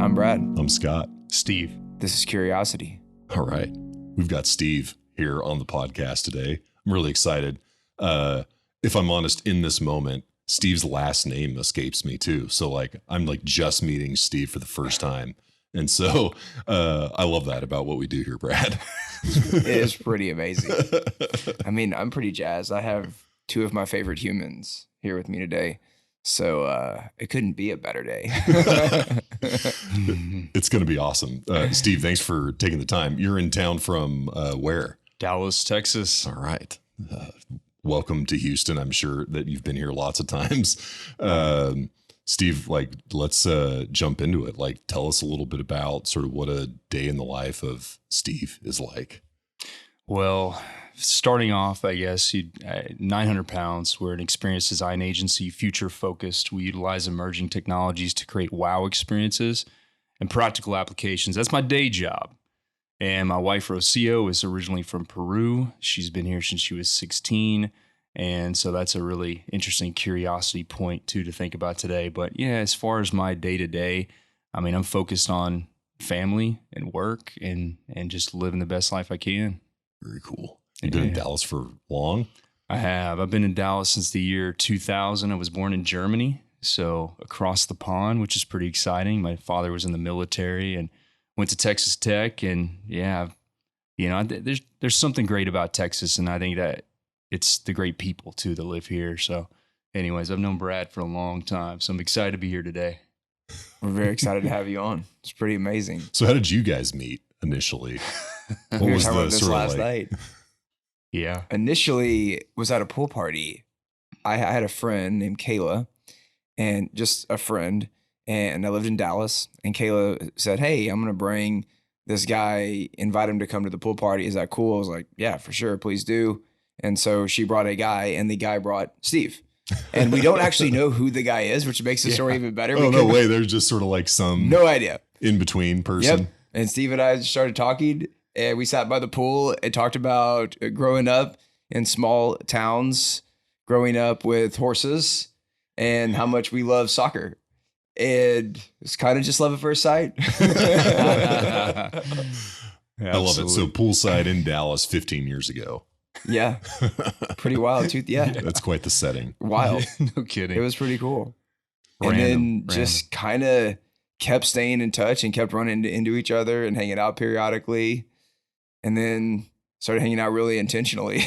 I'm Brad. I'm Scott. Steve. This is Curiosity. All right. We've got Steve here on the podcast today. I'm really excited. If I'm honest, in this moment, Steve's last name escapes me too. So I'm just meeting Steve for the first time. And so I love that about what we do here, Brad. It is pretty amazing. I mean, I'm pretty jazzed. I have two of my favorite humans here with me today. So it couldn't be a better day. It's going to be awesome. Steve, thanks for taking the time. You're in town from where? Dallas, Texas. All right. Welcome to Houston. I'm sure that you've been here lots of times. Steve, let's jump into it. Tell us a little bit about sort of what a day in the life of Steve is like. Well, starting off, I guess, 900 pounds. We're an experience design agency, future focused. We utilize emerging technologies to create wow experiences and practical applications. That's my day job. And my wife, Rocio, is originally from Peru. She's been here since she was 16. And so that's a really interesting curiosity point, too, to think about today. But yeah, as far as my day to day, I mean, I'm focused on family and work and just living the best life I can. Very cool. You've been in Dallas for long? I have. I've been in Dallas since the year 2000. I was born in Germany, so across the pond, which is pretty exciting. My father was in the military and went to Texas Tech. And yeah, there's something great about Texas. And I think that it's the great people, too, that live here. So anyways, I've known Brad for a long time, so I'm excited to be here today. We're very excited to have you on. It's pretty amazing. So how did you guys meet initially? What was the this sort last night? Yeah. Initially was at a pool party. I had a friend named Kayla, and just a friend, and I lived in Dallas. And Kayla said, "Hey, I'm going to bring this guy, invite him to come to the pool party. Is that cool?" I was like, "Yeah, for sure. Please do." And so she brought a guy, and the guy brought Steve. And we don't actually know who the guy is, which makes the story even better. Oh, no way. There's just sort of some no idea in-between person. Yep. And Steve and I started talking, and we sat by the pool and talked about growing up in small towns, growing up with horses, and how much we love soccer. And it's kind of just love at first sight. I love it. So poolside in Dallas 15 years ago. Yeah. Pretty wild too. Yeah. That's quite the setting. Wild. No kidding. It was pretty cool. And then just kind of kept staying in touch and kept running into each other and hanging out periodically. And then started hanging out really intentionally.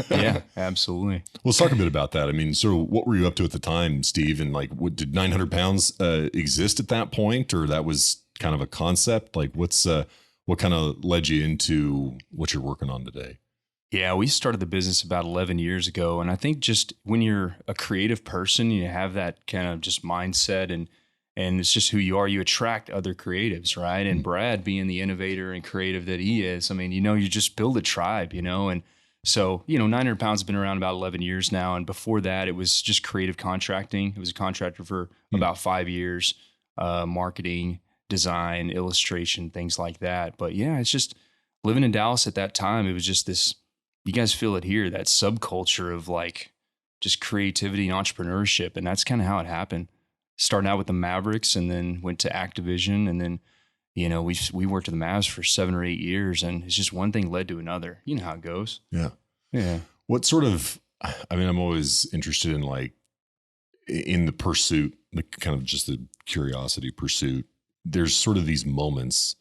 Yeah, absolutely. Well, let's talk a bit about that. I mean, so what were you up to at the time, Steve? And what did 900 pounds exist at that point? Or that was kind of a concept? What kind of led you into what you're working on today? Yeah, we started the business about 11 years ago. And I think just when you're a creative person, you have that kind of just mindset and it's just who you are. You attract other creatives, right? And Brad being the innovator and creative that he is, I mean, you just build a tribe, and so, 900 pounds has been around about 11 years now. And before that, it was just creative contracting. It was a contractor for about 5 years, marketing, design, illustration, things like that. But yeah, it's just living in Dallas at that time. It was just this, you guys feel it here, that subculture of just creativity and entrepreneurship. And that's kind of how it happened. Started out with the Mavericks and then went to Activision. And then, we worked at the Mavs for 7 or 8 years, and it's just one thing led to another. You know how it goes. Yeah. Yeah. What sort of, I'm always interested in in the pursuit, kind of just the curiosity pursuit. There's sort of these moments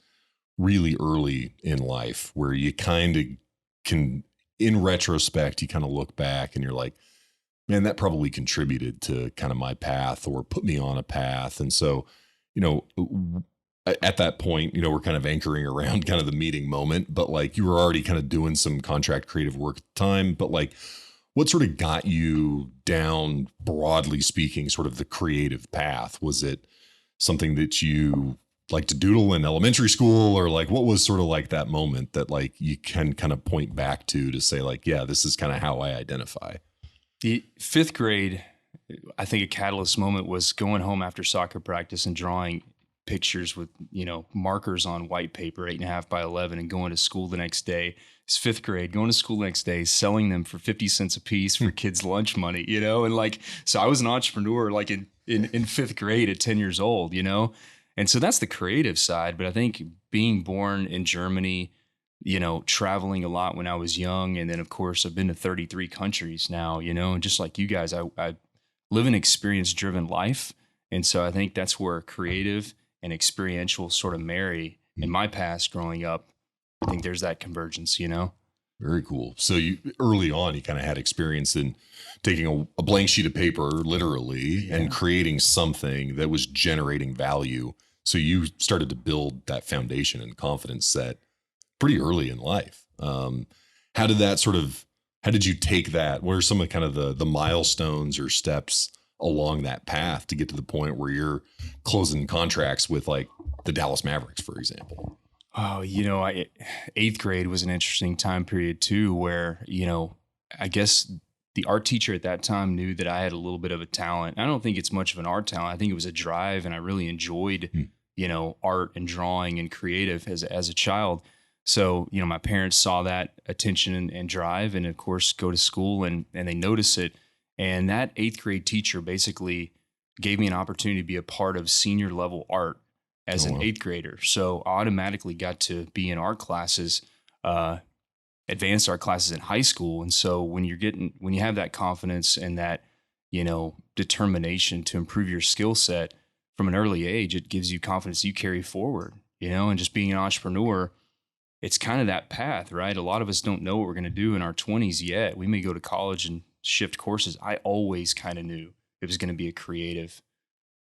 really early in life where you kind of can, in retrospect, you kind of look back and you're like, man, that probably contributed to kind of my path or put me on a path. And so, at that point, we're kind of anchoring around kind of the meeting moment, but you were already kind of doing some contract creative work at the time. But what sort of got you down, broadly speaking, sort of the creative path? Was it something that you like to doodle in elementary school, or what was sort of that moment that you can kind of point back to say yeah, this is kind of how I identify? The 5th grade, I think a catalyst moment was going home after soccer practice and drawing pictures with, markers on white paper, 8.5 by 11, and going to school the next day. It's 5th grade, going to school the next day, selling them for 50 cents a piece for kids' lunch money, and so I was an entrepreneur in 5th grade at 10 years old, And so that's the creative side. But I think being born in Germany, traveling a lot when I was young. And then, of course, I've been to 33 countries now, and just like you guys, I live an experience driven life. And so I think that's where creative and experiential sort of marry. In my past growing up, I think there's that convergence, Very cool. So you early on, you kind of had experience in taking a blank sheet of paper, literally, and creating something that was generating value. So you started to build that foundation and confidence set pretty early in life. How did you take that? What are some of kind of the milestones or steps along that path to get to the point where you're closing contracts with like the Dallas Mavericks, for example? Oh, eighth grade was an interesting time period too, where, I guess the art teacher at that time knew that I had a little bit of a talent. I don't think it's much of an art talent. I think it was a drive, and I really enjoyed, art and drawing and creative as a child. So, my parents saw that attention and drive, and of course go to school and they notice it. And that eighth grade teacher basically gave me an opportunity to be a part of senior level art as an eighth grader. So I automatically got to be in art classes, advanced art classes in high school. And so when you have that confidence and that, determination to improve your skill set from an early age, it gives you confidence you carry forward, and just being an entrepreneur, it's kind of that path, right? A lot of us don't know what we're going to do in our 20s yet. We may go to college and shift courses. I always kind of knew it was going to be a creative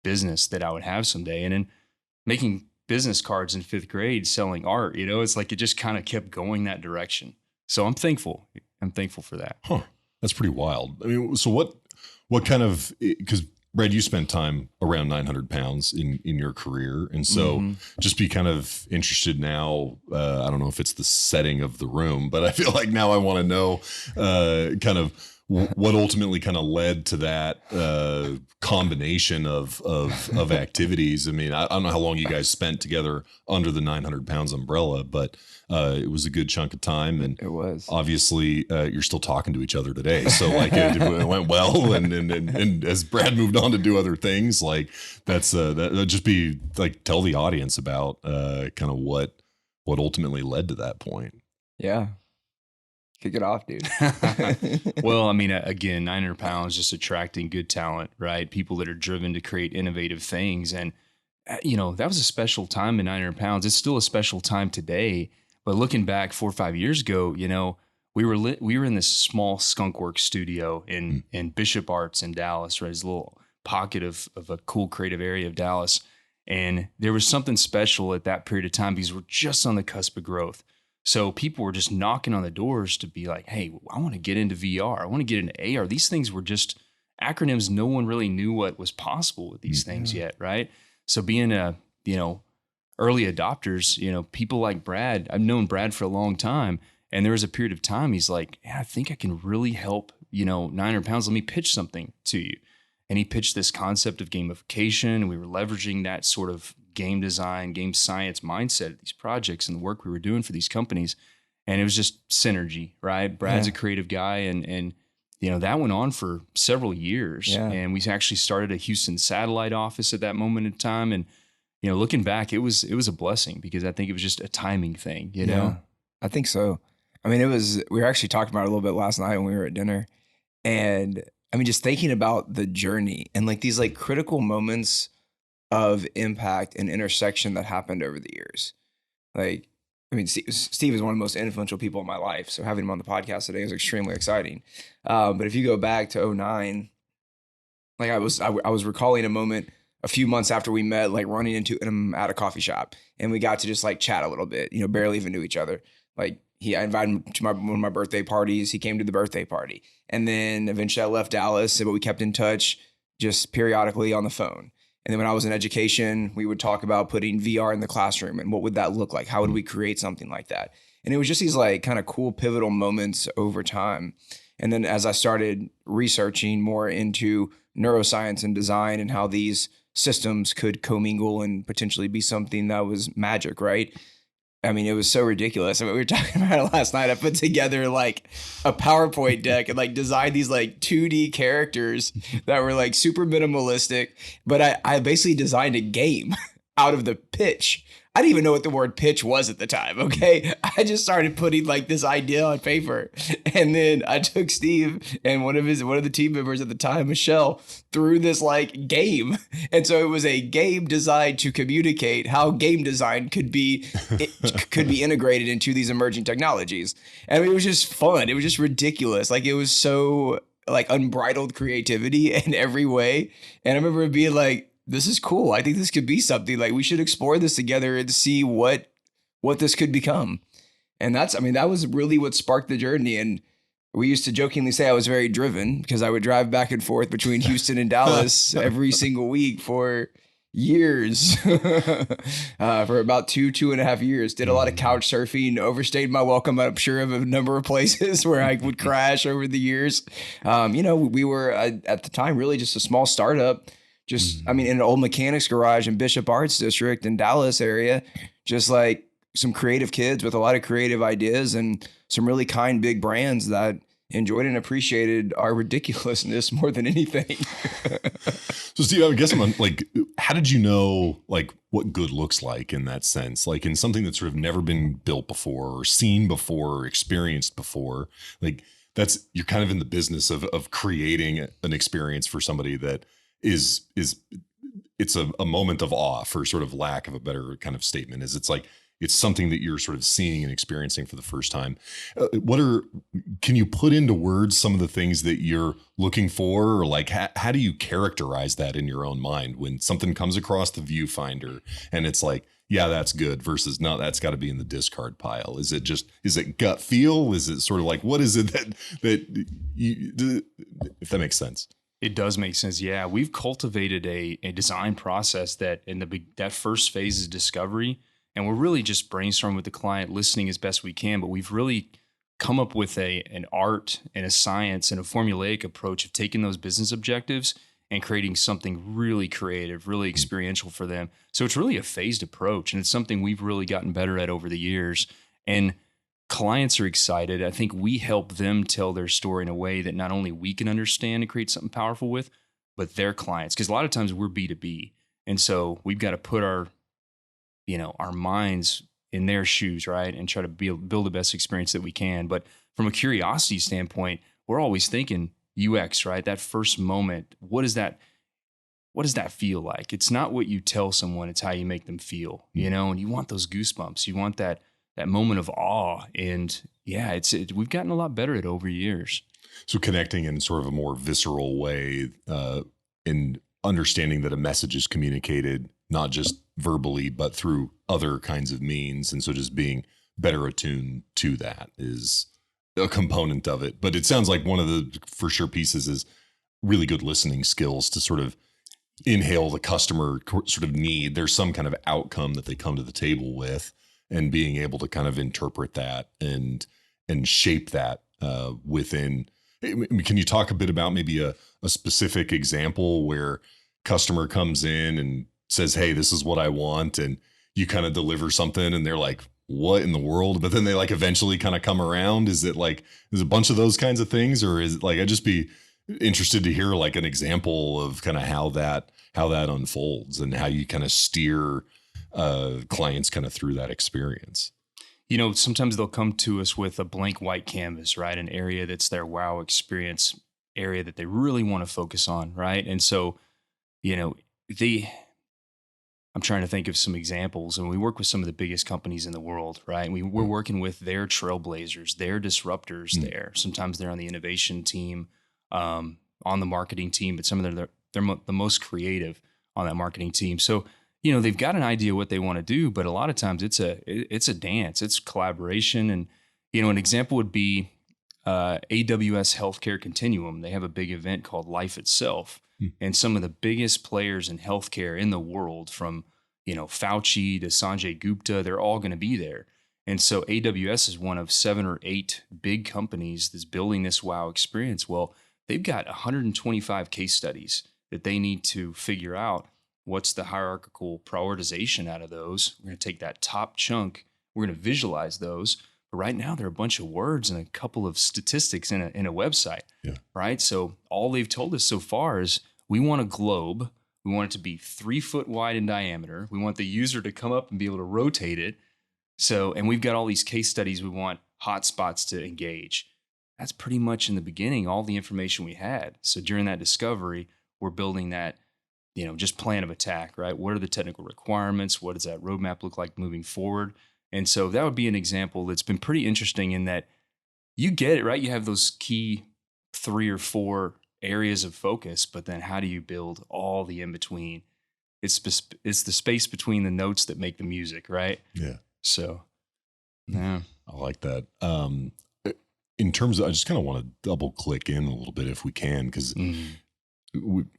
business that I would have someday. And then making business cards in fifth grade, selling art, it's like it just kind of kept going that direction. So I'm thankful. I'm thankful for that. Huh. That's pretty wild. I mean, so what kind of, because Brad, you spent time around 900 pounds in your career. And so just be kind of interested now. I don't know if it's the setting of the room, but I feel like now I want to know kind of what ultimately kind of led to that combination of activities. I mean, I don't know how long you guys spent together under the 900 pounds umbrella, but it was a good chunk of time. And it was obviously you're still talking to each other today. So like it went well. And as Brad moved on to do other things, like that'd just be like, tell the audience about kind of what ultimately led to that point. Yeah. Kick it off, dude. Well, I mean, again, 900 pounds, just attracting good talent, right? People that are driven to create innovative things. And, that was a special time in 900 pounds. It's still a special time today. But looking back 4 or 5 years ago, we were in this small skunkworks studio in Bishop Arts in Dallas, right? This little pocket of a cool creative area of Dallas. And there was something special at that period of time because we're just on the cusp of growth. So people were just knocking on the doors to be like, hey, I want to get into VR. I want to get into AR. These things were just acronyms. No one really knew what was possible with these things yet, right? So being early adopters, people like Brad, I've known Brad for a long time. And there was a period of time he's like, yeah, I think I can really help, 900 pounds. Let me pitch something to you. And he pitched this concept of gamification. We were leveraging that sort of game design, game science mindset of these projects and the work we were doing for these companies. And it was just synergy, right? Brad's a creative guy. And that went on for several years. Yeah. And we actually started a Houston satellite office at that moment in time. And, looking back, it was a blessing because I think it was just a timing thing, you know? I think so. I mean, we were actually talking about it a little bit last night when we were at dinner. And I mean, just thinking about the journey and like these like critical moments of impact and intersection that happened over the years. Like, I mean, Steve is one of the most influential people in my life. So having him on the podcast today is extremely exciting. But if you go back to 2009, like I was recalling a moment a few months after we met, like running into him at a coffee shop, and we got to just like chat a little bit, barely even knew each other. Like I invited him to one of my birthday parties. He came to the birthday party. And then eventually I left Dallas, but we kept in touch just periodically on the phone. And then when I was in education, we would talk about putting VR in the classroom and what would that look like? How would we create something like that? And it was just these like kind of cool pivotal moments over time. And then as I started researching more into neuroscience and design and how these systems could commingle and potentially be something that was magic, right? I mean, it was so ridiculous. I mean, we were talking about it last night. I put together like a PowerPoint deck and like designed these like 2D characters that were like super minimalistic. But I basically designed a game out of the pitch. I didn't even know what the word pitch was at the time. Okay. I just started putting like this idea on paper. And then I took Steve and one of the team members at the time, Michelle, through this like game. And so it was a game designed to communicate how game design could be integrated into these emerging technologies. And it was just fun. It was just ridiculous. Like it was so like unbridled creativity in every way. And I remember it being like, this is cool. I think this could be something. Like we should explore this together and see what this could become. And that was really what sparked the journey. And we used to jokingly say I was very driven because I would drive back and forth between Houston and Dallas every single week for years, for about 2.5 years. Did a lot of couch surfing, overstayed my welcome, I'm sure, of a number of places where I would crash over the years. We were at the time really just a small startup. In an old mechanics garage in Bishop Arts District in Dallas area, just like some creative kids with a lot of creative ideas and some really kind big brands that enjoyed and appreciated our ridiculousness more than anything. So Steve, I guess how did you know like what good looks like in that sense? Like in something that's sort of never been built before or seen before or experienced before, like you're kind of in the business of creating an experience for somebody that is it's a moment of awe, for sort of lack of a better kind of statement. It's something that you're sort of seeing and experiencing for the first time. Can you put into words some of the things that you're looking for, or like how do you characterize that in your own mind when something comes across the viewfinder and it's like, yeah, that's good versus no, that's got to be in the discard pile? Is it gut feel? Is it sort of like, what is it that you, if that makes sense? It does make sense. Yeah. We've cultivated a design process that that first phase is discovery. And we're really just brainstorming with the client, listening as best we can. But we've really come up with an art and a science and a formulaic approach of taking those business objectives and creating something really creative, really experiential for them. So it's really a phased approach. And it's something we've really gotten better at over the years. And clients are excited. I think we help them tell their story in a way that not only we can understand and create something powerful with, but their clients. Because a lot of times we're B2B. And so we've got to put our minds in their shoes, right? And try to build the best experience that we can. But from a curiosity standpoint, we're always thinking UX, right? That first moment, what does that feel like? It's not what you tell someone, it's how you make them feel, and you want those goosebumps. You want that moment of awe. And yeah, we've gotten a lot better at it over years. So connecting in sort of a more visceral way, in understanding that a message is communicated, not just verbally, but through other kinds of means. And so just being better attuned to that is a component of it. But it sounds like one of the for sure pieces is really good listening skills to sort of inhale the customer sort of need. There's some kind of outcome that they come to the table with, and being able to kind of interpret that and shape that within. Can you talk a bit about maybe a specific example where customer comes in and says, hey, this is what I want, and you kind of deliver something and they're like, what in the world? But then they like eventually kind of come around. Is it like, there's a bunch of those kinds of things, or is it like, I'd just be interested to hear like an example of kind of how that unfolds and how you kind of steer clients kind of through that experience. Sometimes they'll come to us with a blank white canvas, right? An area that's their wow experience area that they really want to focus on, right? And so, I'm trying to think of some examples, and we work with some of the biggest companies in the world, right? And we're working with their trailblazers, their disruptors there. Sometimes they're on the innovation team, on the marketing team, but some of them, they're the most creative on that marketing team. So, they've got an idea what they want to do, but a lot of times it's a dance, it's collaboration. And, an example would be AWS Healthcare Continuum. They have a big event called Life Itself. And some of the biggest players in healthcare in the world, from, Fauci to Sanjay Gupta, they're all going to be there. And so AWS is one of 7 or 8 big companies that's building this wow experience. Well, they've got 125 case studies that they need to figure out what's the hierarchical prioritization out of those. We're going to take that top chunk, we're going to visualize those. But right now, there are a bunch of words and a couple of statistics in a website, right? So all they've told us so far is, we want a globe We want it to be 3 foot wide in diameter. We want the user to come up and be able to rotate it. So, and we've got all these case studies we want hotspots to engage. That's pretty much in the beginning, all the information we had. So during that discovery, we're building that, just plan of attack, right? What are the technical requirements? What does that roadmap look like moving forward? And so that would be an example that's been pretty interesting in that you get it, right? You have those key 3 or 4 areas of focus, but then how do you build all the in between? It's the space between the notes that make the music, right? Yeah. So, yeah. I like that. In terms of, I just kind of want to double click in a little bit if we can, because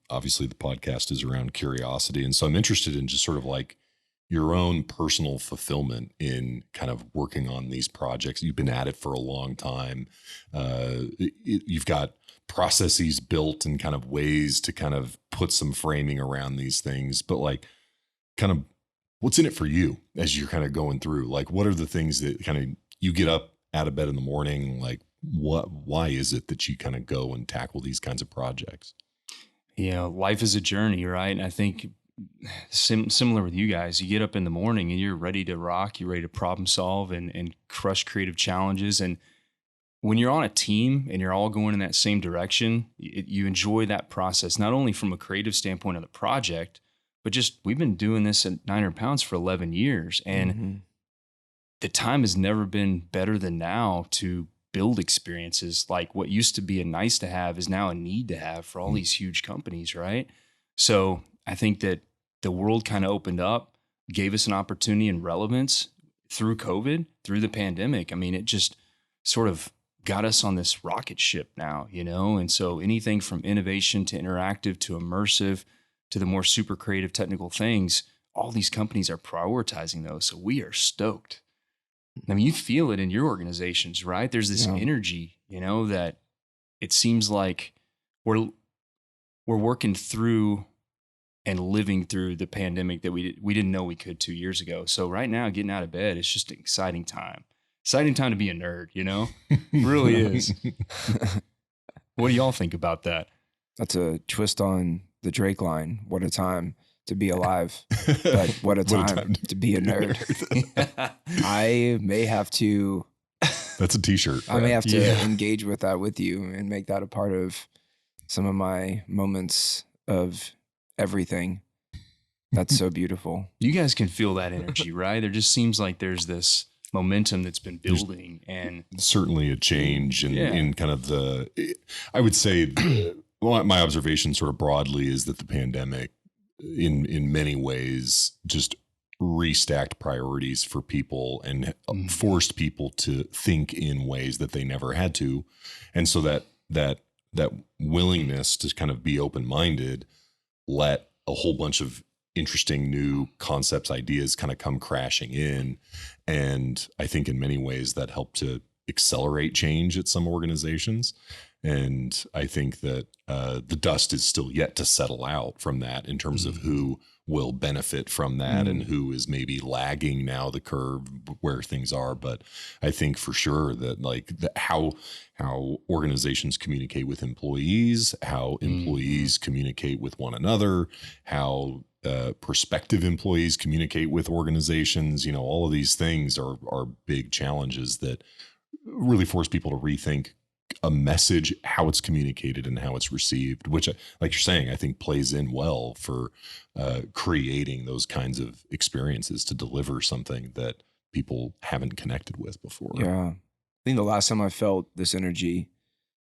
obviously the podcast is around curiosity. And so I'm interested in just sort of like your own personal fulfillment in kind of working on these projects. You've been at it for a long time. You've got processes built and kind of ways to kind of put some framing around these things, but like kind of what's in it for you as you're kind of going through? Like, what are the things that kind of you get up out of bed in the morning? Like, why is it that you kind of go and tackle these kinds of projects? Life is a journey, right? And I think similar with you guys, you get up in the morning and you're ready to rock, you're ready to problem solve and crush creative challenges. And when you're on a team and you're all going in that same direction, you enjoy that process, not only from a creative standpoint of the project, but just we've been doing this at 900 pounds for 11 years. And the time has never been better than now to build experiences. Like what used to be a nice to have is now a need to have for all these huge companies, right? So I think that the world kind of opened up, gave us an opportunity and relevance through COVID, through the pandemic. I mean, it just sort of got us on this rocket ship now, And so anything from innovation to interactive to immersive to the more super creative technical things, all these companies are prioritizing those. So we are stoked. I mean, you feel it in your organizations, right? There's this energy, that it seems like we're working through and living through the pandemic that we didn't know we could 2 years ago. So right now, getting out of bed, it's just an exciting time. Exciting time to be a nerd, It really is. What do y'all think about that? That's a twist on the Drake line. What a time to be alive, but what a time to be a nerd. I may have to. That's a t-shirt. I may have to engage with that with you and make that a part of some of my moments of everything. That's so beautiful. You guys can feel that energy, right? There just seems like there's this momentum that's been building, and certainly a change in kind of I would say my observation sort of broadly is that the pandemic in many ways just restacked priorities for people and forced people to think in ways that they never had to. And so that willingness to kind of be open-minded let a whole bunch of interesting new concepts, ideas kind of come crashing in. And I think in many ways that helped to accelerate change at some organizations. And I think that the dust is still yet to settle out from that in terms of who will benefit from that and who is maybe lagging now the curve where things are. But I think for sure that how organizations communicate with employees, how employees communicate with one another, how prospective employees communicate with organizations, all of these things are big challenges that really force people to rethink a message, how it's communicated and how it's received, which, like you're saying, I think plays in well for creating those kinds of experiences to deliver something that people haven't connected with before. Yeah. I think the last time I felt this energy,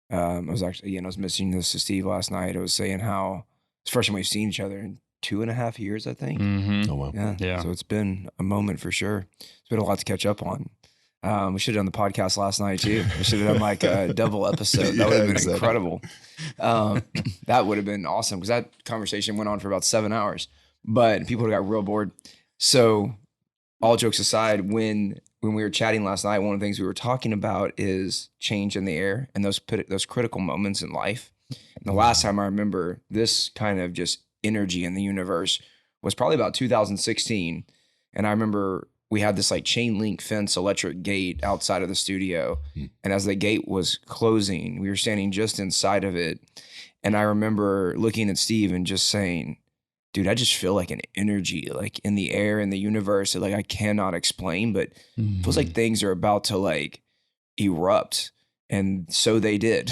I was actually, I was mentioning this to Steve last night. I was saying how it's the first time we've seen each other in 2.5 years, I think. Mm-hmm. Oh, wow. Yeah. So it's been a moment for sure. It's been a lot to catch up on. We should have done the podcast last night too. We should have done like a double episode. That would have been incredible. That would have been awesome because that conversation went on for about 7 hours, but people got real bored. So all jokes aside, when we were chatting last night, one of the things we were talking about is change in the air and those critical moments in life. And the last time I remember this kind of just energy in the universe was probably about 2016. And I remember we had this like chain link fence electric gate outside of the studio. And as the gate was closing, we were standing just inside of it. And I remember looking at Steve and just saying, dude, I just feel like an energy like in the air, in the universe that like I cannot explain, but it feels like things are about to like erupt. And so they did.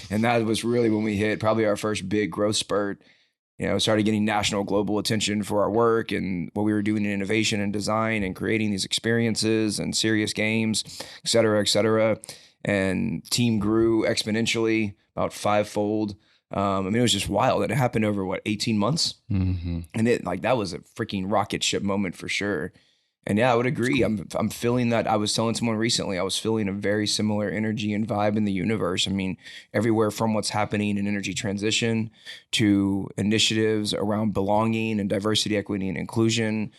And that was really when we hit probably our first big growth spurt. Started getting national, global attention for our work and what we were doing in innovation and design and creating these experiences and serious games, et cetera, et cetera. And team grew exponentially, about fivefold. It was just wild. It happened over 18 months? And that was a freaking rocket ship moment for sure. And yeah, I would agree. Cool. I'm feeling that. I was telling someone recently, I was feeling a very similar energy and vibe in the universe. I mean, everywhere from what's happening in energy transition to initiatives around belonging and diversity, equity, and inclusion,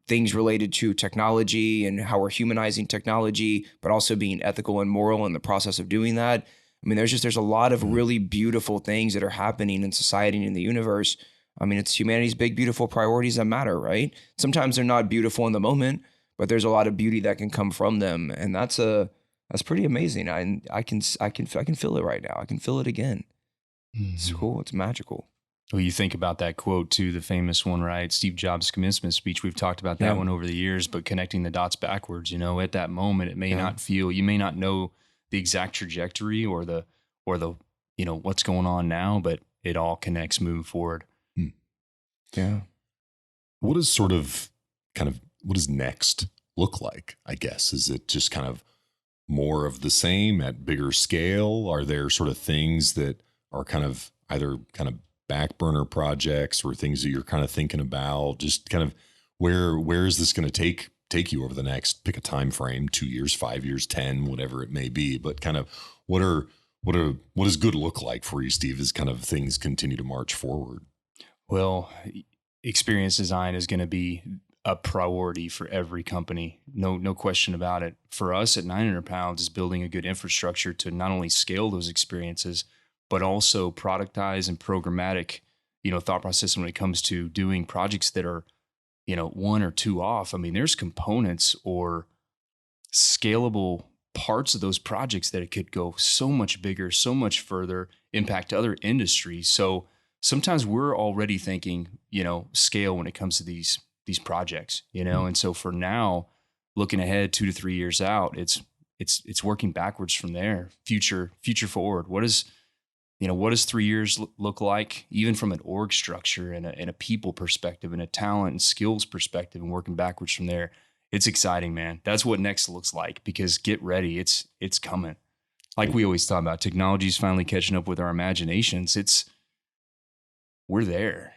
things related to technology and how we're humanizing technology, but also being ethical and moral in the process of doing that. I mean, there's a lot of really beautiful things that are happening in society and in the universe. I mean, it's humanity's big, beautiful priorities that matter, right? Sometimes they're not beautiful in the moment, but there's a lot of beauty that can come from them, and that's pretty amazing. I can feel it right now. I can feel it again. It's cool. It's magical. Well, you think about that quote too, the famous one, right? Steve Jobs' commencement speech. We've talked about that one over the years, but connecting the dots backwards. At that moment, it may not feel. You may not know the exact trajectory or the what's going on now, but it all connects moving forward. Yeah. What does next look like, I guess? Is it just kind of more of the same at bigger scale? Are there sort of things that are kind of either kind of back burner projects or things that you're kind of thinking about? Just kind of where is this going to take you over the next, pick a time frame, 2 years, 5 years, 10, whatever it may be, but kind of what does good look like for you, Steve, as kind of things continue to march forward? Well, experience design is going to be a priority for every company. No question about it. For us at 900 Pounds is building a good infrastructure to not only scale those experiences, but also productize and programmatic, thought process when it comes to doing projects that are, 1 or 2 off. I mean, there's components or scalable parts of those projects that it could go so much bigger, so much further, impact other industries. So sometimes we're already thinking, scale when it comes to these projects, and so for now, looking ahead 2 to 3 years out, it's working backwards from there, future forward. What does 3 years look like, even from an org structure and a people perspective and a talent and skills perspective, and working backwards from there. It's exciting, man. That's what next looks like, because get ready. It's coming. Like we always talk about, technology is finally catching up with our imaginations. We're there.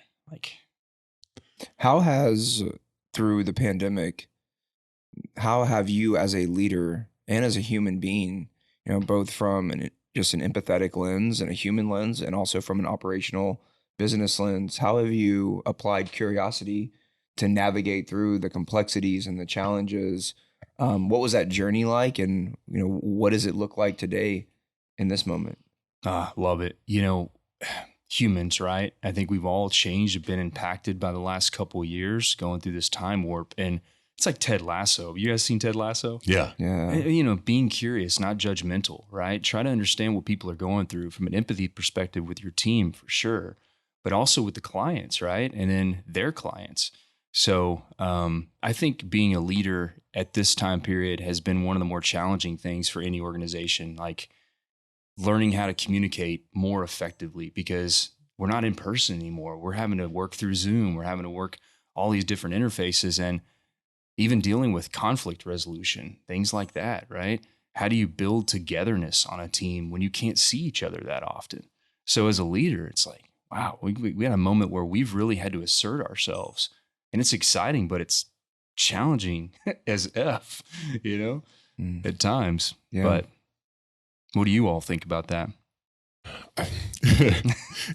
How has, through the pandemic, how have you as a leader and as a human being, both from just an empathetic lens and a human lens, and also from an operational business lens, how have you applied curiosity to navigate through the complexities and the challenges? What was that journey like? And, what does it look like today in this moment? Love it. Humans, right? I think we've all changed, have been impacted by the last couple of years going through this time warp. And it's like Ted Lasso. You guys seen Ted Lasso? Yeah. Being curious, not judgmental, right? Try to understand what people are going through from an empathy perspective with your team, for sure, but also with the clients, right? And then their clients. So I think being a leader at this time period has been one of the more challenging things for any organization, like learning how to communicate more effectively, because we're not in person anymore. We're having to work through Zoom. We're having to work all these different interfaces, and even dealing with conflict resolution, things like that, right? How do you build togetherness on a team when you can't see each other that often? So as a leader, it's like, wow, we had a moment where we've really had to assert ourselves, and it's exciting, but it's challenging as F, at times. Yeah. But what do you all think about that?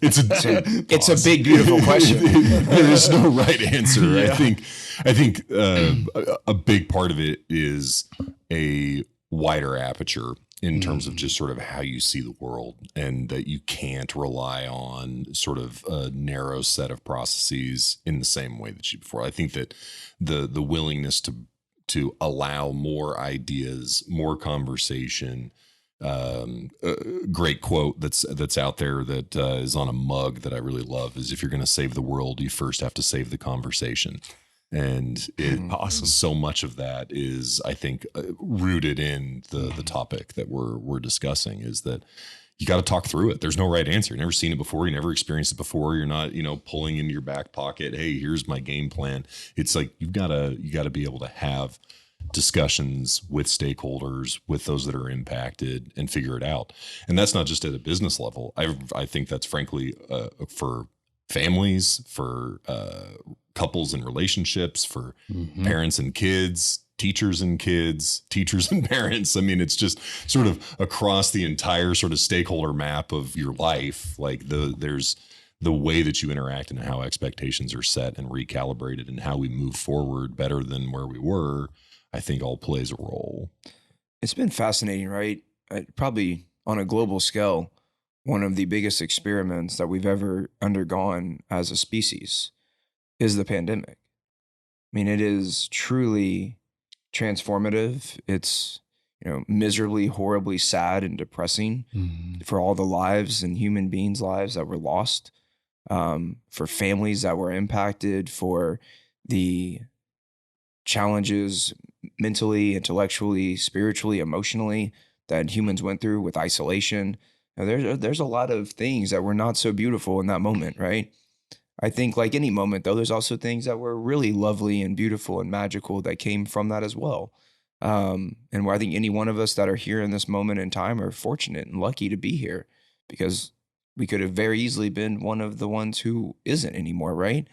It's a big, beautiful question. There is no right answer. Yeah. I think a big part of it is a wider aperture in terms of just sort of how you see the world, and that you can't rely on sort of a narrow set of processes in the same way that you before. I think that the willingness to allow more ideas, more conversation, great quote that's out there that is on a mug that I really love is, if you're going to save the world, you first have to save the conversation. And Awesome. so much of that is, I think, rooted in the topic that we're discussing, is that you got to talk through it. There's no right answer. You've never seen it before. You never experienced it before. You're not, pulling into your back pocket, hey, here's my game plan. It's like, you got to be able to have discussions with stakeholders, with those that are impacted, and figure it out. And that's not just at a business level. I think that's frankly for families, for couples and relationships, for parents and kids, teachers and kids, teachers and parents. I mean, it's just sort of across the entire sort of stakeholder map of your life. Like there's the way that you interact and how expectations are set and recalibrated and how we move forward better than where we were, I think all plays a role. It's been fascinating, right? Probably on a global scale, one of the biggest experiments that we've ever undergone as a species is the pandemic. I mean, it is truly transformative. It's, miserably, horribly sad and depressing for all the lives and human beings' lives that were lost, for families that were impacted, for the challenges mentally, intellectually, spiritually, emotionally that humans went through with isolation. Now, there's a lot of things that were not so beautiful in that moment, right? I think, like any moment, though, there's also things that were really lovely and beautiful and magical that came from that as well. And where I think any one of us that are here in this moment in time are fortunate and lucky to be here, because we could have very easily been one of the ones who isn't anymore, right?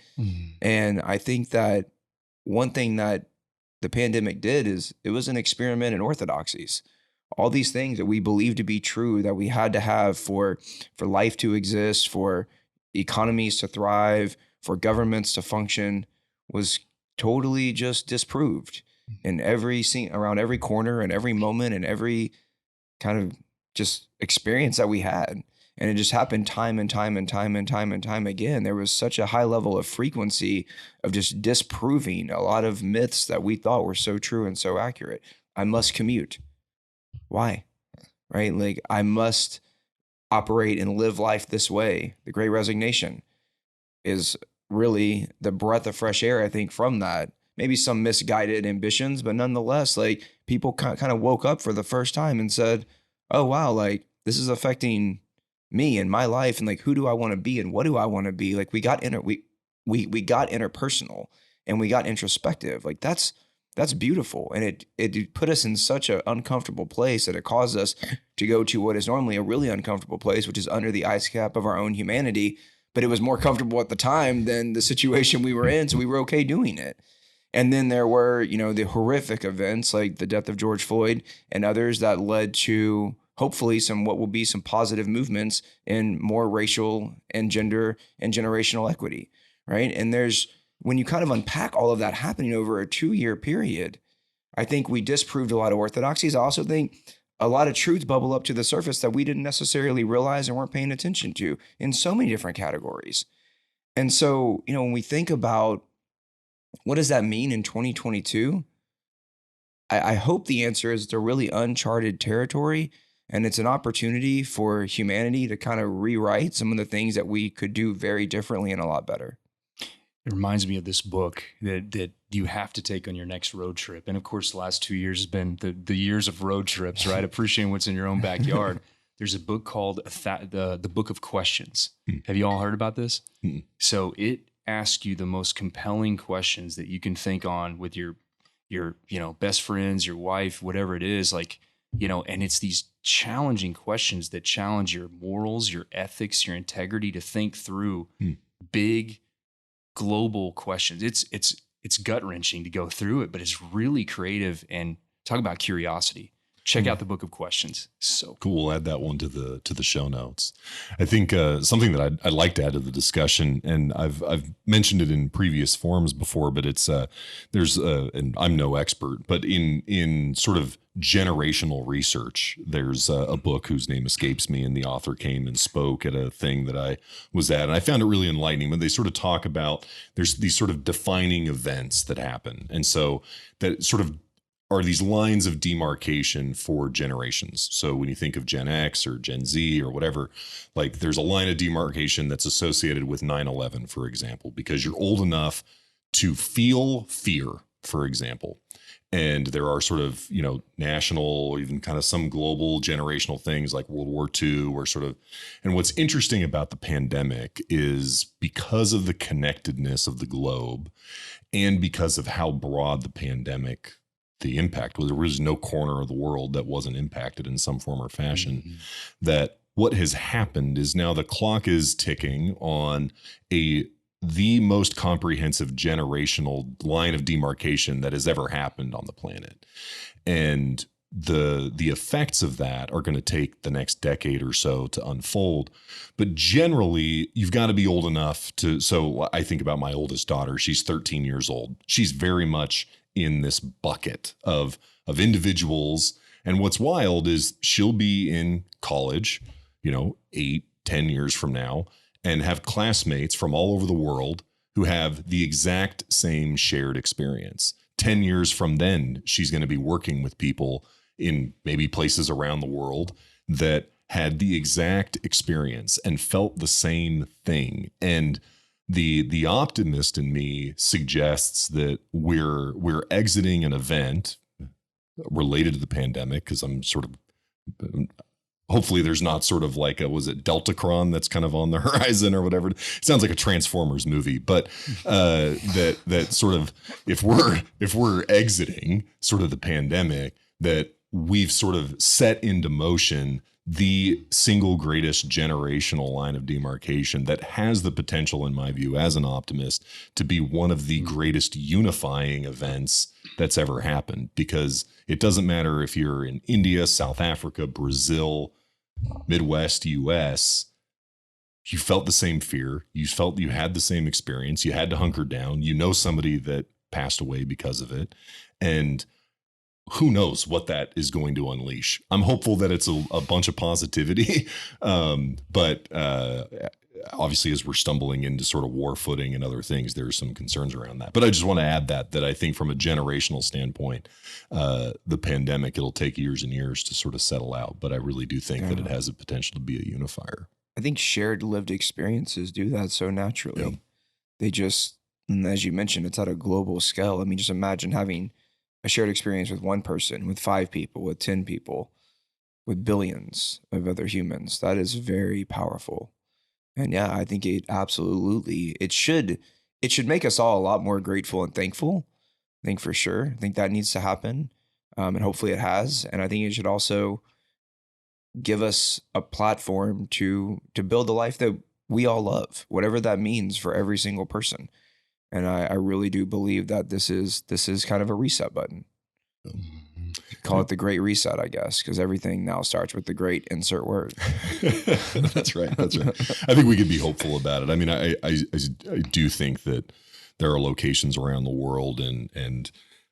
And I think that one thing that the pandemic did is it was an experiment in orthodoxies. All these things that we believe to be true, that we had to have for life to exist, for economies to thrive, for governments to function, was totally just disproved in every scene, around every corner and every moment and every kind of just experience that we had. And it just happened time and time and time and time and time again. There was such a high level of frequency of just disproving a lot of myths that we thought were so true and so accurate. I must commute. Why? Right? Like, I must operate and live life this way. The Great Resignation is really the breath of fresh air, I think, from that. Maybe some misguided ambitions, but nonetheless, like, people kind of woke up for the first time and said, oh, wow, like, this is affecting me and my life, and like, who do I want to be and what do I want to be? Like, we got interpersonal and we got introspective. Like, that's beautiful. And it put us in such an uncomfortable place that it caused us to go to what is normally a really uncomfortable place, which is under the ice cap of our own humanity. But it was more comfortable at the time than the situation we were in, so we were okay doing it. And then there were, the horrific events like the death of George Floyd and others that led to hopefully what will be some positive movements in more racial and gender and generational equity, right? And when you kind of unpack all of that happening over a 2-year period, I think we disproved a lot of orthodoxies. I also think a lot of truths bubble up to the surface that we didn't necessarily realize and weren't paying attention to in so many different categories. And so, when we think about what does that mean in 2022, I hope the answer is it's a really uncharted territory, and it's an opportunity for humanity to kind of rewrite some of the things that we could do very differently and a lot better. It reminds me of this book that you have to take on your next road trip. And of course, the last 2 years has been the years of road trips, right? Appreciating what's in your own backyard. There's a book called the Book of Questions. Have you all heard about this? So it asks you the most compelling questions that you can think on with your best friends, your wife, whatever it is, like, and it's these challenging questions that challenge your morals, your ethics, your integrity to think through big global questions. It's gut-wrenching to go through it, but it's really creative. And talk about curiosity. Check out the Book of Questions. So cool. We'll add that one to the show notes. I think something that I'd like to add to the discussion, and I've mentioned it in previous forums before, but it's and I'm no expert, but in sort of generational research, there's a book whose name escapes me, and the author came and spoke at a thing that I was at, and I found it really enlightening when they sort of talk about there's these sort of defining events that happen, and so that sort of are these lines of demarcation for generations. So when you think of Gen X or Gen Z or whatever, like there's a line of demarcation that's associated with 9/11, for example, because you're old enough to feel fear, for example. And there are sort of, national or even kind of some global generational things like World War II or sort of. And what's interesting about the pandemic is because of the connectedness of the globe and because of how broad the impact was, there was no corner of the world that wasn't impacted in some form or fashion, that what has happened is now the clock is ticking on the most comprehensive generational line of demarcation that has ever happened on the planet. And the effects of that are going to take the next decade or so to unfold. But generally, you've got to be old enough so I think about my oldest daughter. She's 13 years old. She's very much in this bucket of individuals. And what's wild is she'll be in college, 8-10 years from now, and have classmates from all over the world who have the exact same shared experience. 10 years from then, she's going to be working with people in maybe places around the world that had the exact experience and felt the same thing. And the optimist in me suggests that we're exiting an event related to the pandemic, because I'm sort of hopefully there's not sort of like was it Deltacron that's kind of on the horizon or whatever. It sounds like a Transformers movie, but that sort of if we're exiting sort of the pandemic, that we've sort of set into motion the single greatest generational line of demarcation that has the potential, in my view, as an optimist, to be one of the greatest unifying events that's ever happened. Because it doesn't matter if you're in India, South Africa, Brazil, Midwest, US, you felt the same fear. You felt you had the same experience. You had to hunker down. Somebody that passed away because of it. And who knows what that is going to unleash. I'm hopeful that it's a bunch of positivity. But obviously, as we're stumbling into sort of war footing and other things, there's some concerns around that. But I just want to add that I think from a generational standpoint, the pandemic, it'll take years and years to sort of settle out. But I really do think that it has the potential to be a unifier. I think shared lived experiences do that so naturally. Yep. They just, and as you mentioned, it's at a global scale. I mean, just imagine having a shared experience with one person, with 5 people, with 10 people, with billions of other humans. That is very powerful. And yeah, I think it should make us all a lot more grateful and thankful. I think for sure. I think that needs to happen. And hopefully it has. And I think it should also give us a platform to build the life that we all love, whatever that means for every single person. And I really do believe that this is kind of a reset button. Call it the Great Reset, I guess, because everything now starts with the great insert word. That's right. I think we could be hopeful about it. I mean, I do think that there are locations around the world and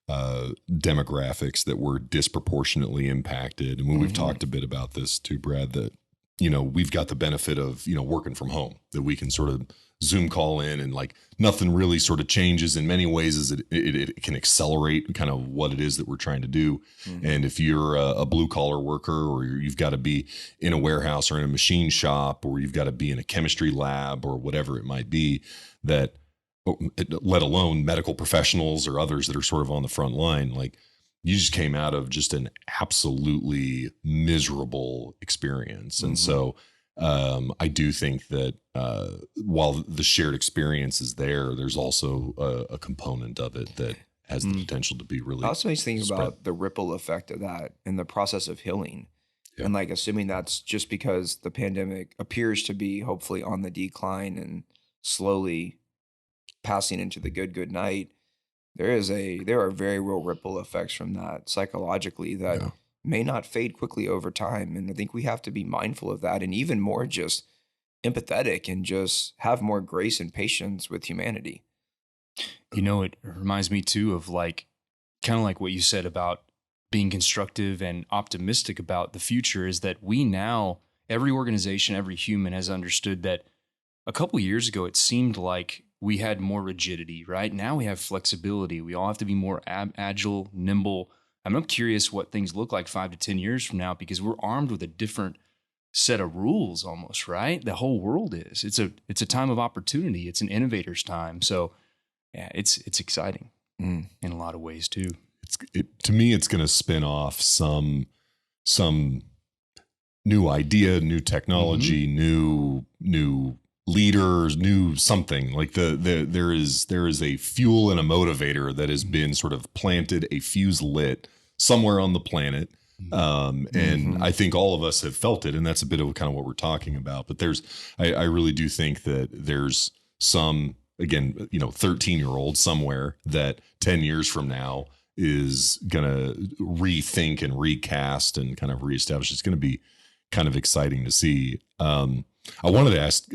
demographics that were disproportionately impacted. And when we've talked a bit about this too, Brad, that, we've got the benefit of, working from home, that we can sort of Zoom call in and like nothing really sort of changes in many ways, as it can accelerate kind of what it is that we're trying to do. And if you're a blue collar worker, or you've got to be in a warehouse or in a machine shop, or you've got to be in a chemistry lab or whatever it might be, that let alone medical professionals or others that are sort of on the front line, like you just came out of just an absolutely miserable experience. And so I do think that while the shared experience is there, there's also a component of it that has the potential to be really. It also makes me think about the ripple effect of that in the process of healing. Yeah. And like assuming that's just because the pandemic appears to be hopefully on the decline and slowly passing into the good night, there are very real ripple effects from that psychologically that may not fade quickly over time. And I think we have to be mindful of that, and even more just empathetic and just have more grace and patience with humanity. It reminds me too of like, kind of like what you said about being constructive and optimistic about the future, is that we now, every organization, every human has understood that a couple years ago, it seemed like we had more rigidity, right? Now we have flexibility. We all have to be more agile, nimble, I'm curious what things look like 5 to 10 years from now, because we're armed with a different set of rules almost, right? The whole world is. It's a time of opportunity. It's an innovator's time. So yeah, it's exciting in a lot of ways too. To me, it's going to spin off some new idea, new technology, new leaders, new something. Like there is a fuel and a motivator that has been sort of planted, a fuse lit somewhere on the planet. And I think all of us have felt it, and that's a bit of kind of what we're talking about. But I really do think that there's some, again, 13-year-old somewhere that 10 years from now is going to rethink and recast and kind of reestablish. It's going to be kind of exciting to see. I wanted to ask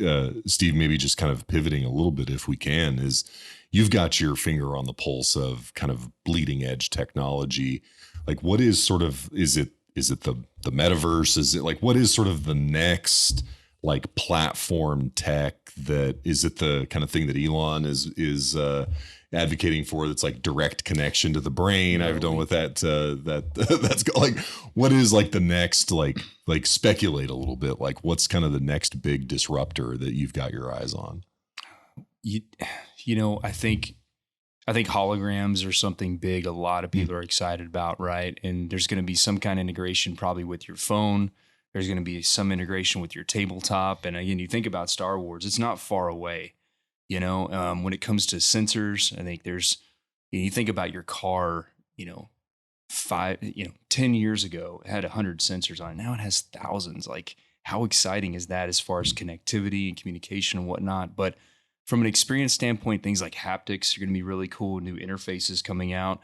Steve, maybe just kind of pivoting a little bit, if we can, is you've got your finger on the pulse of kind of bleeding edge technology. Like, what is sort of, is it the metaverse? Is it like, what is sort of the next like platform tech that, is it the kind of thing that Elon is advocating for, that's like direct connection to the brain? I've done with that that's like, what is like the next, like speculate a little bit, like what's kind of the next big disruptor that you've got your eyes on? I think holograms are something big a lot of people are excited about, right? And there's going to be some kind of integration probably with your phone. There's going to be some integration with your tabletop. And again, you think about Star Wars, it's not far away. When it comes to sensors, I think you think about your car, 10 years ago, it had 100 sensors on it. Now it has thousands. Like, how exciting is that as far as connectivity and communication and whatnot? But from an experience standpoint, things like haptics are going to be really cool. New interfaces coming out.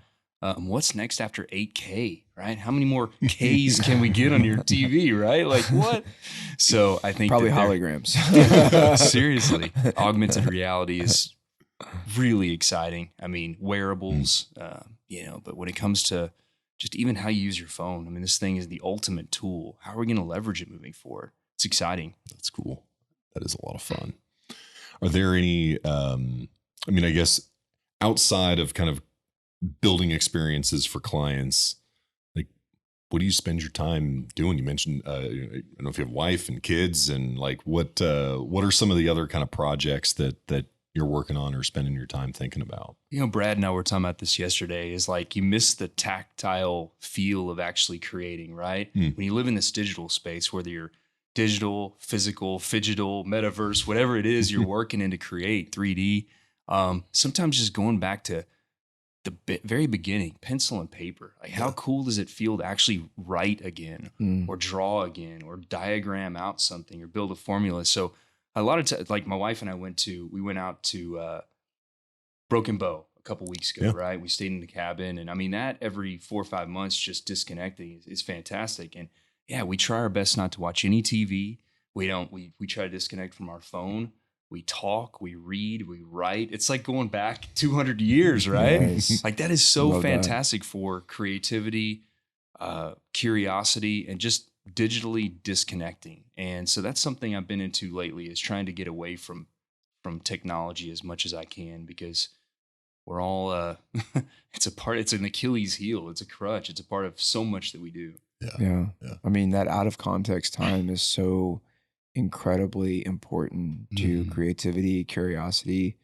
What's next after 8K, right? How many more Ks can we get on your TV, right? Like, what? So I think probably holograms. Seriously, augmented reality is really exciting. I mean, wearables, but when it comes to just even how you use your phone, I mean, this thing is the ultimate tool. How are we going to leverage it moving forward? It's exciting. That's cool. That is a lot of fun. Are there any, I guess outside of kind of building experiences for clients, like, what do you spend your time doing? You mentioned, I don't know if you have wife and kids, and like, what are some of the other kind of projects that you're working on or spending your time thinking about? Brad and I were talking about this yesterday, is like, you miss the tactile feel of actually creating, right? When you live in this digital space, whether you're digital, physical, phygital, metaverse, whatever it is you're working in to create 3D, sometimes just going back to the very beginning, pencil and paper. Like, how cool does it feel to actually write again, or draw again, or diagram out something, or build a formula? So a lot of like, my wife and I we went out to Broken Bow a couple weeks ago, right? We stayed in the cabin, and I mean, that every 4 or 5 months, just disconnecting is fantastic. And yeah, we try our best not to watch any TV. We try to disconnect from our phone. We talk, we read, we write. It's like going back 200 years, right? Nice. Like, that is so fantastic for creativity, curiosity, and just digitally disconnecting. And so that's something I've been into lately, is trying to get away from technology as much as I can, because we're all, it's an Achilles heel. It's a crutch. It's a part of so much that we do. Yeah. I mean, that out of context time is so incredibly important to creativity, curiosity,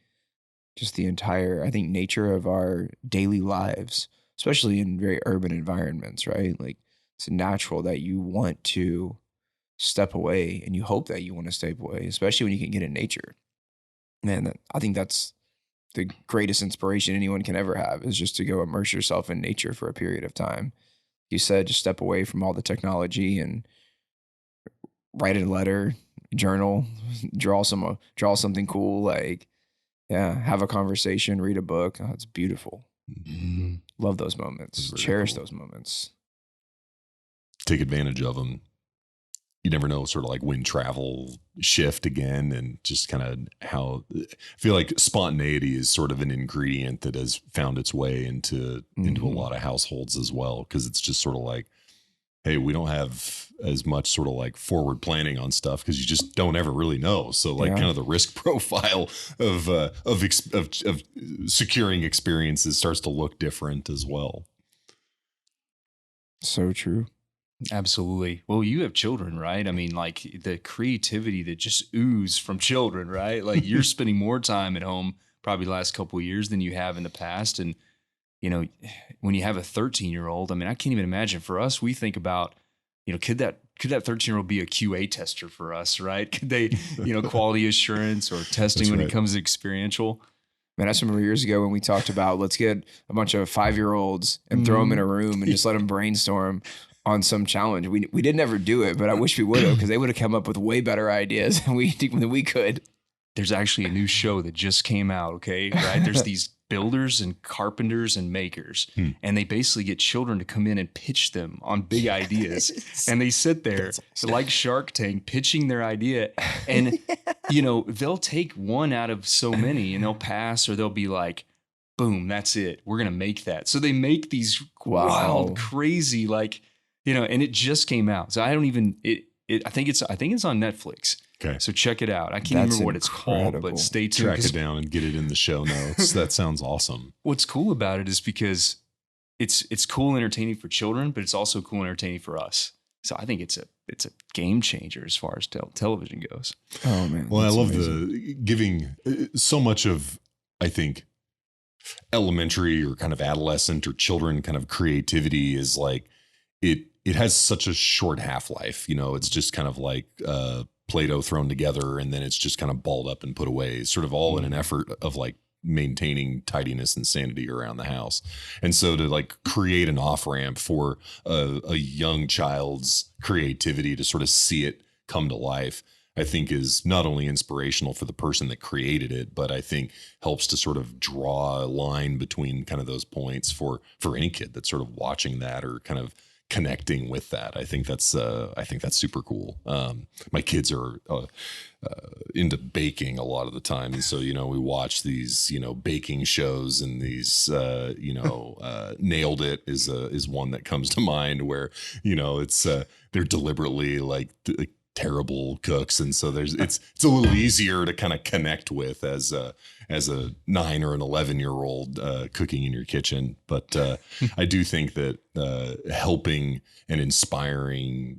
just the entire, I think, nature of our daily lives, especially in very urban environments, right? Like, it's natural that you want to step away, and you hope that you want to step away, especially when you can get in nature. And I think that's the greatest inspiration anyone can ever have, is just to go immerse yourself in nature for a period of time. You said, just step away from all the technology and write a letter, journal, draw something cool, like, have a conversation, read a book. Oh, it's beautiful. Love those moments. Cherish those moments. Take advantage of them. You never know, sort of like when travel shift again, and just kind of how I feel like spontaneity is sort of an ingredient that has found its way into a lot of households as well. Cause it's just sort of like, hey, we don't have as much sort of like forward planning on stuff, because you just don't ever really know. So like, kind of the risk profile of securing experiences starts to look different as well. So true. Absolutely. Well, you have children, right? I mean, like the creativity that just ooze from children, right? Like you're spending more time at home probably the last couple of years than you have in the past. And, you know, when you have a 13-year-old, I mean, I can't even imagine. For us, we think about, you know, could that 13-year-old be a QA tester for us, right? Could they, you know, quality assurance or testing That's when right. it comes to experiential? Man, I just remember years ago when we talked about let's get a bunch of 5-year-olds and throw them in a room and just let them brainstorm on some challenge. We did never do it, but I wish we would have, because they would have come up with way better ideas than we could. There's actually a new show that just came out. Okay. Right. There's these builders and carpenters and makers, and they basically get children to come in and pitch them on big ideas. And they sit there like Shark Tank pitching their idea. And, you know, they'll take one out of so many and they'll pass, or they'll be like, boom, that's it. We're going to make that. So they make these wild, crazy, like, you know, and it just came out. So I don't even, I think it's on Netflix. Okay. So check it out. I can't remember what it's called, but stay tuned. Track it down and get it in the show notes. That sounds awesome. What's cool about it is because it's cool and entertaining for children, but it's also cool and entertaining for us. So I think it's a game changer as far as television goes. Oh man. Well, I love the giving so much of, I think, elementary or kind of adolescent or children kind of creativity is like it has such a short half-life. You know, it's just kind of like Play-Doh thrown together and then it's just kind of balled up and put away, sort of all in an effort of like maintaining tidiness and sanity around the house. And so to like create an off-ramp for a young child's creativity to sort of see it come to life, I think is not only inspirational for the person that created it, but I think helps to sort of draw a line between kind of those points for any kid that's sort of watching that or kind of connecting with that. I think that's super cool. My kids are into baking a lot of the time, and so you know we watch these baking shows, and these Nailed It is one that comes to mind where it's they're deliberately like terrible cooks, and so it's a little easier to kind of connect with as a 9 or an 11-year-old cooking in your kitchen. But I do think that helping and inspiring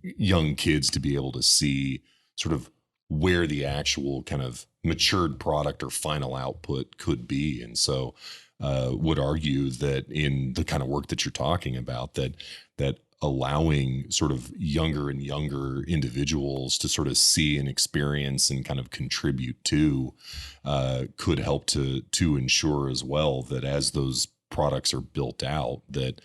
young kids to be able to see sort of where the actual kind of matured product or final output could be, and so would argue that in the kind of work that you're talking about, that allowing sort of younger and younger individuals to sort of see and experience and kind of contribute to could help to ensure as well that as those products are built out, that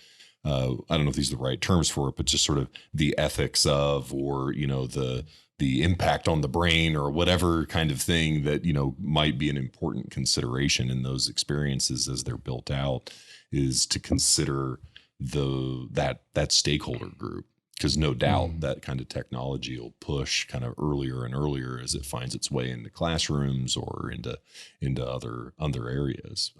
I don't know if these are the right terms for it, but just sort of the ethics of, or the impact on the brain or whatever kind of thing that might be an important consideration in those experiences as they're built out, is to consider that stakeholder group, because no doubt that kind of technology will push kind of earlier and earlier as it finds its way into classrooms or into other areas.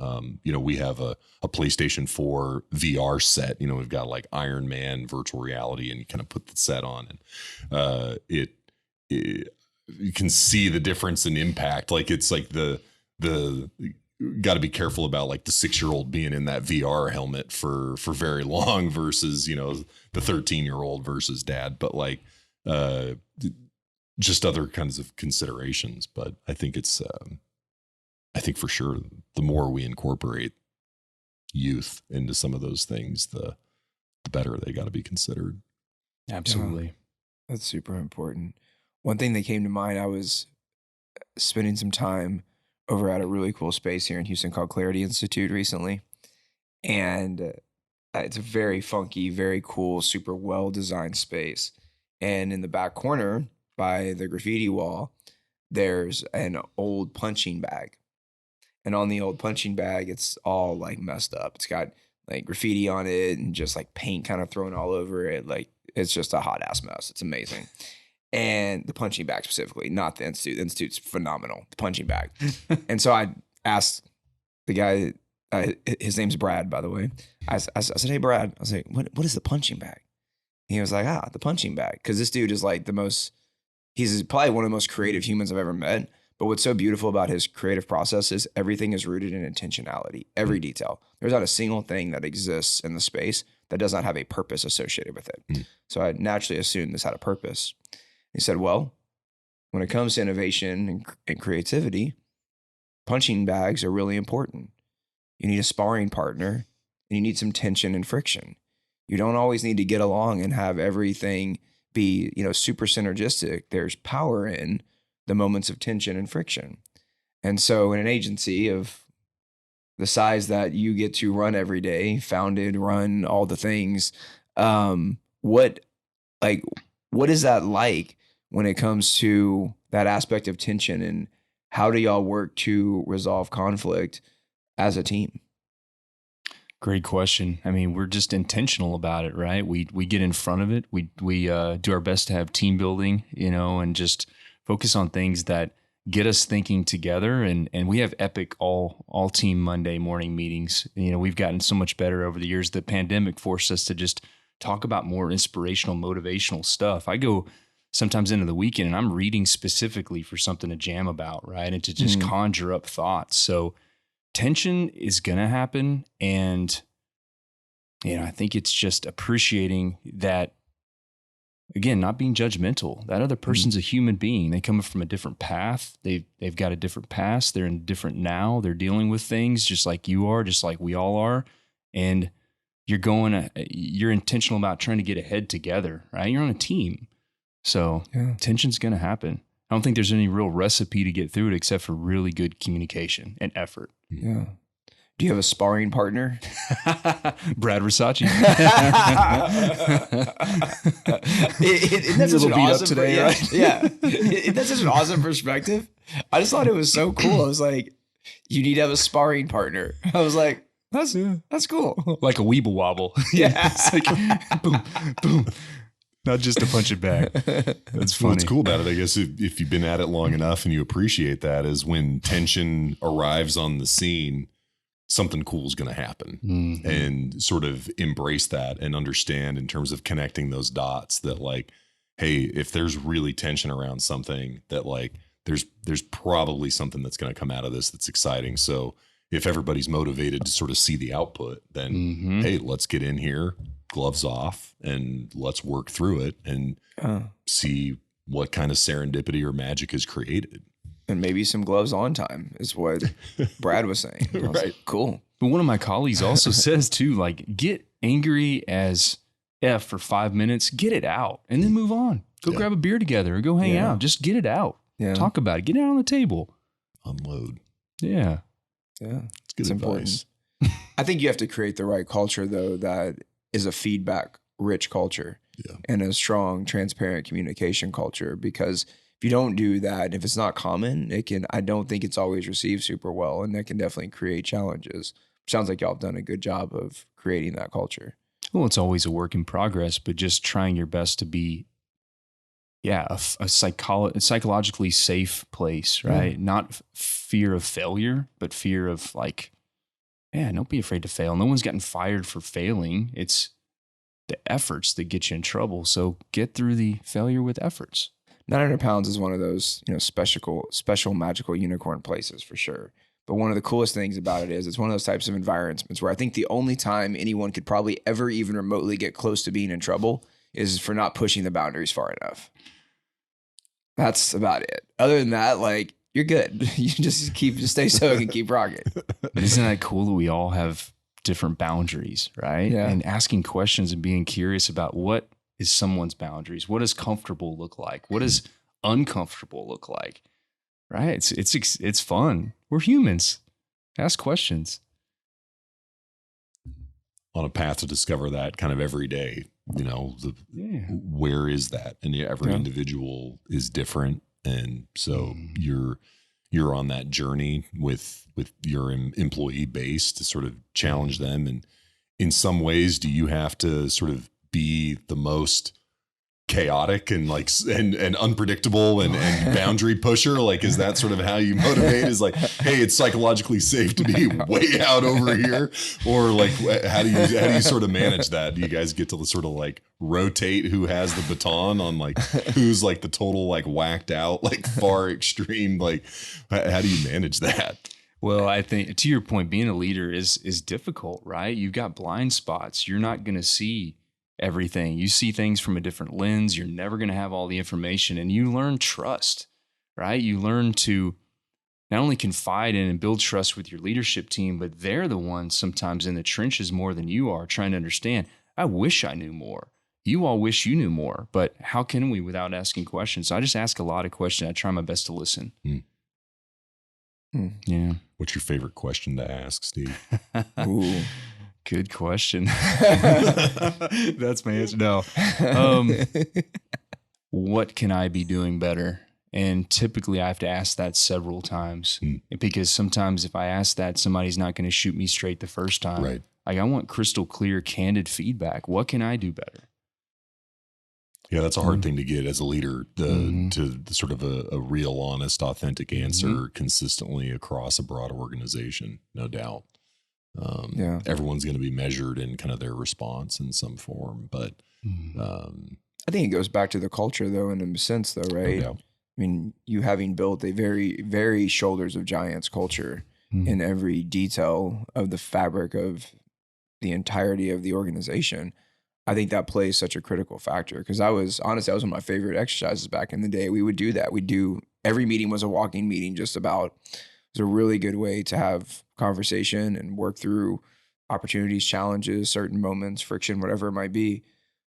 We have a PlayStation 4 VR set. We've got like Iron Man virtual reality, and you kind of put the set on, and you can see the difference in impact. Like it's like the got to be careful about like the 6-year-old being in that VR helmet for very long versus, the 13-year-old versus dad, but like, just other kinds of considerations. But I think I think for sure, the more we incorporate youth into some of those things, the better they got to be considered. Absolutely. Yeah, that's super important. One thing that came to mind, I was spending some time over at a really cool space here in Houston called Clarity Institute recently. And it's a very funky, very cool, super well-designed space. And in the back corner by the graffiti wall, there's an old punching bag. And on the old punching bag, it's all like messed up. It's got like graffiti on it and just like paint kind of thrown all over it. Like it's just a hot ass mess. It's amazing. And the punching bag specifically, not the Institute. The Institute's phenomenal, the punching bag. And so I asked the guy, his name's Brad, by the way. I said, hey, Brad, I was like, what is the punching bag? And he was like, the punching bag. Because this dude is like he's probably one of the most creative humans I've ever met. But what's so beautiful about his creative process is everything is rooted in intentionality, every detail. There's not a single thing that exists in the space that does not have a purpose associated with it. Mm. So I naturally assumed this had a purpose. He said, well, when it comes to innovation and creativity, punching bags are really important. You need a sparring partner, and you need some tension and friction. You don't always need to get along and have everything be, super synergistic. There's power in the moments of tension and friction. And so in an agency of the size that you get to run every day, founded, run all the things, what is that like when it comes to that aspect of tension, and how do y'all work to resolve conflict as a team? Great question. I mean, we're just intentional about it, right? We get in front of it. We do our best to have team building, and just focus on things that get us thinking together. And we have epic all team Monday morning meetings. We've gotten so much better over the years. The pandemic forced us to just talk about more inspirational, motivational stuff. I go sometimes into the weekend and I'm reading specifically for something to jam about, right? And to just conjure up thoughts. So tension is going to happen. And, I think it's just appreciating that, again, not being judgmental. That other person's a human being. They come from a different path. They've got a different past. They're in different now. They're dealing with things just like you are, just like we all are. And you're intentional about trying to get ahead together, right? You're on a team. So tension's going to happen. I don't think there's any real recipe to get through it except for really good communication and effort. Yeah. Do you have a sparring partner? Brad Versace. Isn't that such an awesome today, right? Yeah. That's such an awesome perspective. I just thought it was so cool. I was like, you need to have a sparring partner. I was like, that's cool. Like a weeble wobble. Yeah. It's like boom, boom. Not just to punch it back. That's funny. What's cool about it, I guess, if you've been at it long enough and you appreciate that, is when tension arrives on the scene, something cool is going to happen. And sort of embrace that and understand in terms of connecting those dots that, like, hey, if there's really tension around something, that like there's probably something that's going to come out of this that's exciting. So if everybody's motivated to sort of see the output, then hey, let's get in here, gloves off, and let's work through it and see what kind of serendipity or magic is created. And maybe some gloves on time is what Brad was saying. I was Right. like, cool. But one of my colleagues also says too, like, get angry as F for 5 minutes, get it out, and then move on. Go grab a beer together or go hang out. Just get it out. Yeah. Talk about it. Get it out on the table. Unload. Yeah. Yeah. It's good advice. Important. I think you have to create the right culture, though, that is a feedback rich culture and a strong, transparent communication culture, because if you don't do that, if it's not common, I don't think it's always received super well, and that can definitely create challenges. Sounds like y'all have done a good job of creating that culture. Well, it's always a work in progress, but just trying your best to be, a psychologically safe place, right? Not fear of failure, but fear of don't be afraid to fail. No one's gotten fired for failing. It's the efforts that get you in trouble. So get through the failure with efforts. 900 pounds is one of those, special magical unicorn places for sure. But one of the coolest things about it is it's one of those types of environments where I think the only time anyone could probably ever even remotely get close to being in trouble is for not pushing the boundaries far enough. That's about it. Other than that, you're good. You just stay stoic and keep rocking. But isn't that cool that we all have different boundaries, right? Yeah. And asking questions and being curious about what is someone's boundaries? What does comfortable look like? What does uncomfortable look like? Right? It's fun. We're humans. Ask questions. On a path to discover that kind of every day, where is that? And every individual is different. And so you're on that journey with your employee base to sort of challenge them. And in some ways, do you have to sort of be the most chaotic and and unpredictable and boundary pusher? Is that sort of how you motivate? Is hey, it's psychologically safe to be way out over here? Or how do you sort of manage that? Do you guys get to sort of rotate who has the baton on who's the total whacked out far extreme? How do you manage that? Well, I think to your point, being a leader is difficult, right? You've got blind spots. You're not going to see everything. You see things from a different lens. You're never going to have all the information, and you learn trust, right? You learn to not only confide in and build trust with your leadership team, but they're the ones sometimes in the trenches more than you are, trying to understand, I wish I knew more. You all wish you knew more, but how can we without asking questions? So I just ask a lot of questions. I try my best to listen. Yeah. What's your favorite question to ask, Steve? Ooh. Good question. That's my answer. No. What can I be doing better? And typically I have to ask that several times because sometimes if I ask that, somebody's not going to shoot me straight the first time. Right. Like I want crystal clear, candid feedback. What can I do better? Yeah, that's a hard thing to get as a leader, to sort of a real, honest, authentic answer consistently across a broad organization, no doubt. Everyone's going to be measured in kind of their response in some form, but I think it goes back to the culture, though, in a sense, though, right? No doubt. I mean, you having built a very, very shoulders of giants culture in every detail of the fabric of the entirety of the organization, I think that plays such a critical factor. Because that was one of my favorite exercises back in the day. We would do that. Every meeting was a walking meeting, just about. It was a really good way to have conversation and work through opportunities, challenges, certain moments, friction, whatever it might be.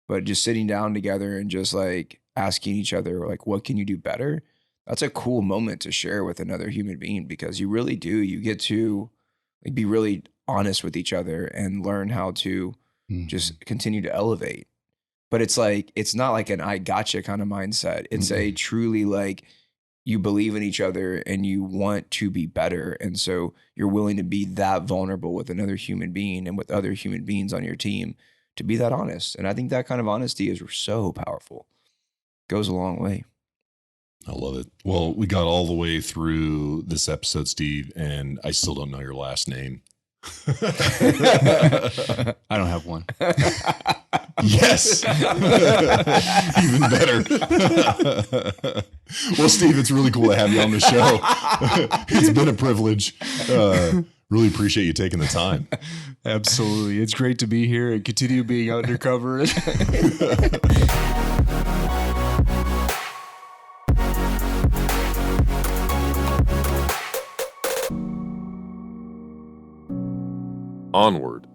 But just sitting down together and just like asking each other, like, what can you do better? That's a cool moment to share with another human being, because you really do. You get to like be really honest with each other and learn how to just continue to elevate. But it's not like an I gotcha kind of mindset. It's a truly like you believe in each other and you want to be better. And so you're willing to be that vulnerable with another human being and with other human beings on your team to be that honest. And I think that kind of honesty is so powerful. Goes a long way. I love it. Well, we got all the way through this episode, Steve, and I still don't know your last name. I don't have one. Yes. Even better. Well, Steve, it's really cool to have you on the show. It's been a privilege. Really appreciate you taking the time. Absolutely. It's great to be here and continue being undercover. Onward